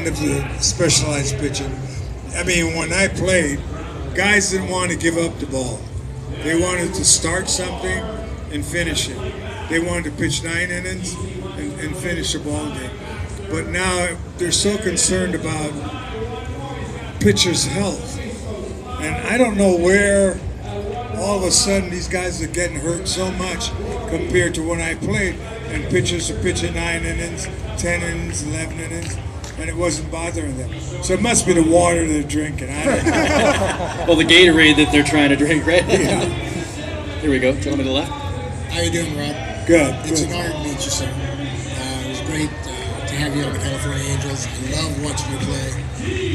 of the specialized pitching. I mean, when I played, guys didn't want to give up the ball. They wanted to start something and finish it. They wanted to pitch 9 innings and finish a ball game. But now they're so concerned about pitchers' health. And I don't know where all of a sudden these guys are getting hurt so much compared to when I played, and pitchers are pitching 9 innings, 10 innings, 11 innings, and it wasn't bothering them. So it must be the water they're drinking. I don't know. Well, the Gatorade that they're trying to drink, right? Yeah. Here we go. Gentleman to the left. How you doing, Rob? Good. It's Good. an honor to meet you, sir. It was great to have you on the California Angels. I love watching you play.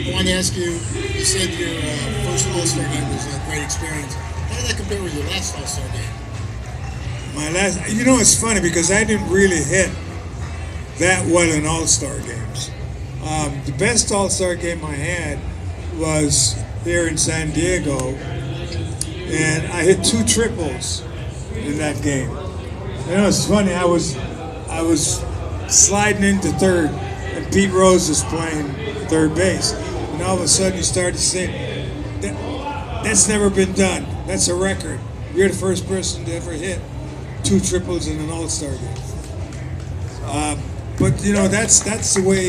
I wanted to ask you, you said your first All-Star game was a great experience. How did that compare with your last All-Star game? My last, it's funny because I didn't really hit that well in All-Star games. The best All-Star game I had was here in San Diego, and I hit 2 triples in that game. It's funny. I was sliding into third, and Pete Rose was playing third base, and all of a sudden you started to say, "That's never been done. That's a record. You're the first person to ever hit 2 triples in an All-Star game." But that's the way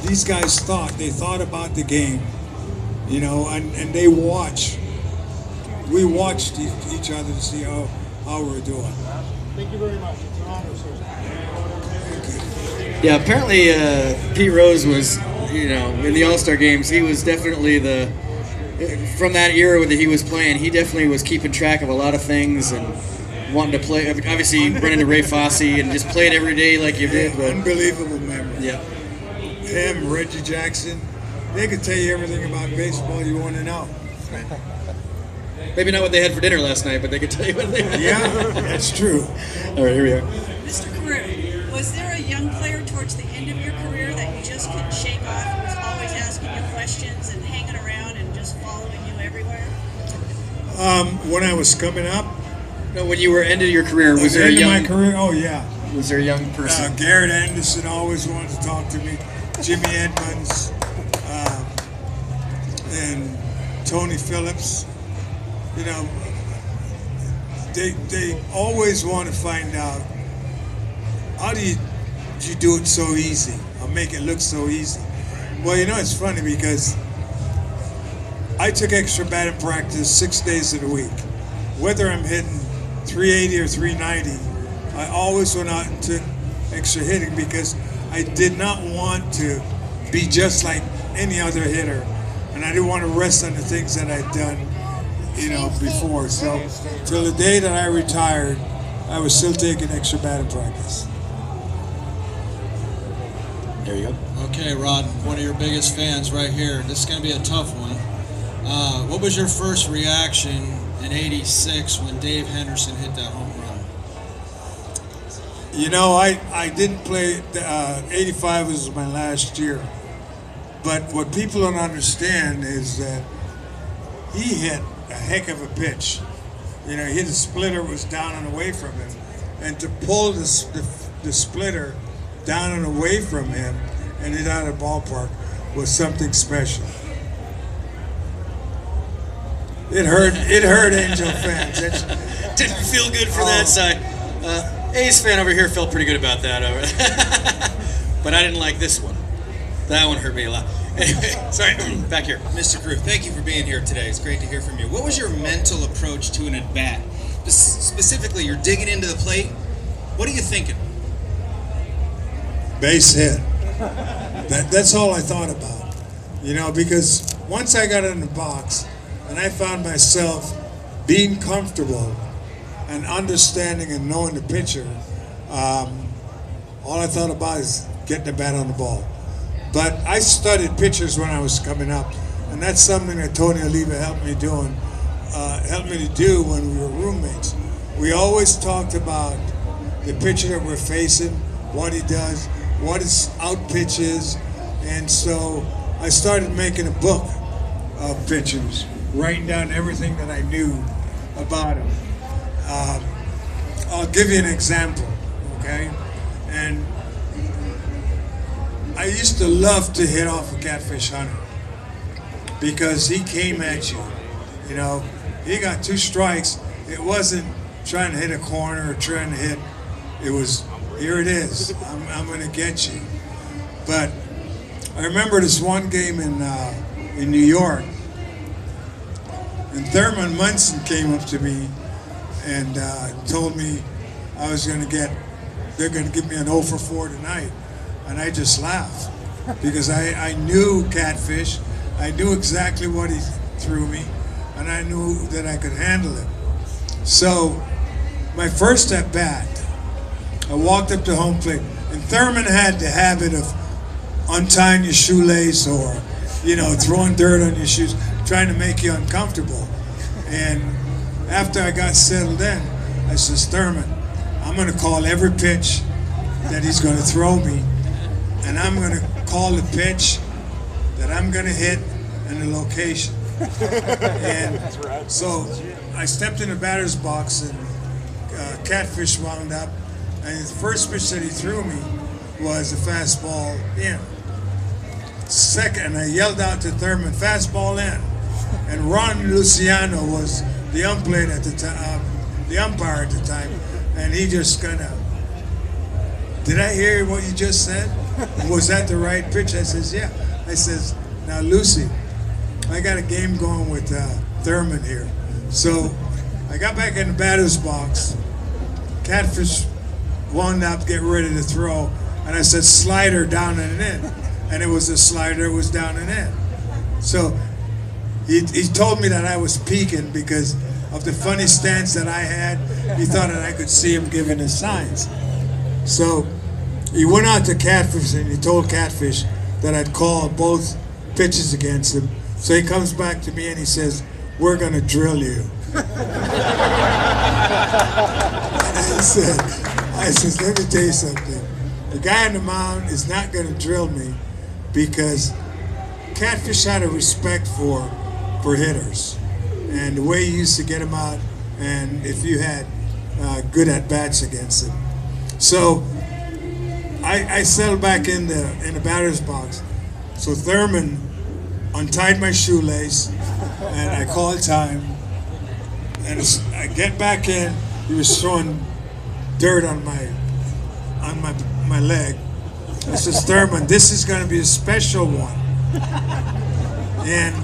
these guys thought. They thought about the game, and they watch. We watched each other to see how we're doing. Thank you very much. It's an honor, sir. Yeah, apparently Pete Rose was, in the All-Star games, he was definitely from that era that he was playing, he definitely was keeping track of a lot of things and wanting to play. Obviously, run into Ray Fosse and just played every day like you did. But, unbelievable memory. yeah. Him, Reggie Jackson, they could tell you everything about baseball you want to know. Maybe not what they had for dinner last night, but they could tell you what they had. Yeah, that's true. All right, here we are. Mr. CAREW, was there a young player towards the end of your career that you just couldn't shake off and was always asking you questions and hanging around and just following you everywhere? When I was coming up, No, when you were ending your career, was the there a end of young my career, oh yeah. Was there a young person? Garrett Anderson always wanted to talk to me. Jimmy Edmonds, and Tony Phillips. They always want to find out, how do you do it so easy or make it look so easy? Well, it's funny because I took extra batting practice 6 days of the week. Whether I'm hitting 380 or 390, I always went out and took extra hitting because I did not want to be just like any other hitter, and I didn't want to rest on the things that I'd done, before. So till the day that I retired, I was still taking extra batting practice. There you go. Okay, Rod, one of your biggest fans right here. This is going to be a tough one. What was your first reaction in '86 when Dave Henderson hit that home run? I didn't play, 85 was my last year. But what people don't understand is that he hit a heck of a pitch. He hit a splitter, was down and away from him. And to pull the splitter down and away from him and hit out of the ballpark was something special. It hurt Angel fans. Didn't feel good for that side. A's fan over here felt pretty good about that. But I didn't like this one. That one hurt me a lot. Anyway, sorry, back here. Mr. CAREW, thank you for being here today. It's great to hear from you. What was your mental approach to an at-bat? Specifically, you're digging into the plate. What are you thinking? Base hit. That's all I thought about. Because once I got in the box and I found myself being comfortable and understanding and knowing the pitcher, all I thought about is getting the bat on the ball. But I studied pitchers when I was coming up, and that's something that Tony Oliva helped me to do when we were roommates. We always talked about the pitcher that we're facing, what he does, what his out pitch is, and so I started making a book of pitchers, writing down everything that I knew about him. I'll give you an example, okay? And I used to love to hit off a catfish hunter because he came at you. You know, he got 2 strikes. It wasn't trying to hit a corner or trying to hit. It was, here it is. I'm going to get you. But I remember this one game in New York, and Thurman Munson came up to me and told me I was going to get, they're going to give me an 0 for 4 tonight. And I just laughed because I knew catfish. I knew exactly what he threw me, and I knew that I could handle it. So my first at bat, I walked up to home plate, and Thurman had the habit of untying your shoelace or, you know, throwing dirt on your shoes, trying to make you uncomfortable. And after I got settled in, I says, Thurman, I'm going to call every pitch that he's going to throw me, and I'm going to call the pitch that I'm going to hit and the location. And so I stepped in the batter's box, and catfish wound up, and the first pitch that he threw me was a fastball in. Second, I yelled out to Thurman, fastball in. And Ron Luciano was the umpire at the time, and he just kind of, did I hear what you just said? Was that the right pitch? I says, yeah. I says, now Lucy, I got a game going with Thurman here. So I got back in the batter's box. Catfish wound up getting ready to throw, and I said, slider down and in. And it was a slider, it was down and in. So he told me that I was peeking because of the funny stance that I had. He thought that I could see him giving his signs. So he went out to Catfish and he told Catfish that I'd call both pitches against him. So he comes back to me and he says, we're going to drill you. I said, let me tell you something. The guy on the mound is not going to drill me because Catfish had a respect for hitters and the way he used to get them out, and if you had good at-bats against him. So I settled back in the batter's box. So Thurman untied my shoelace, and I called time. And as I get back in, he was throwing dirt on my leg. I says, Thurman, this is going to be a special one. And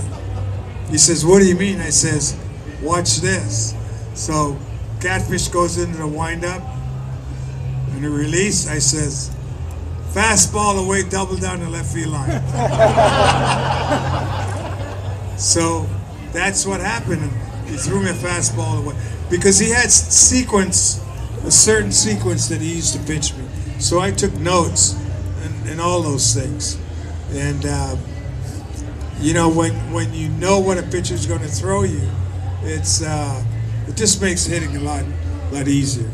he says, what do you mean? I says, watch this. So Catfish goes into the windup, and the release, I says, fastball away, double down the left field line. So that's what happened. He threw me a fastball away because he had a certain sequence that he used to pitch me. So I took notes and all those things. And you know, when you know what a pitcher's going to throw you, it just makes hitting a lot easier.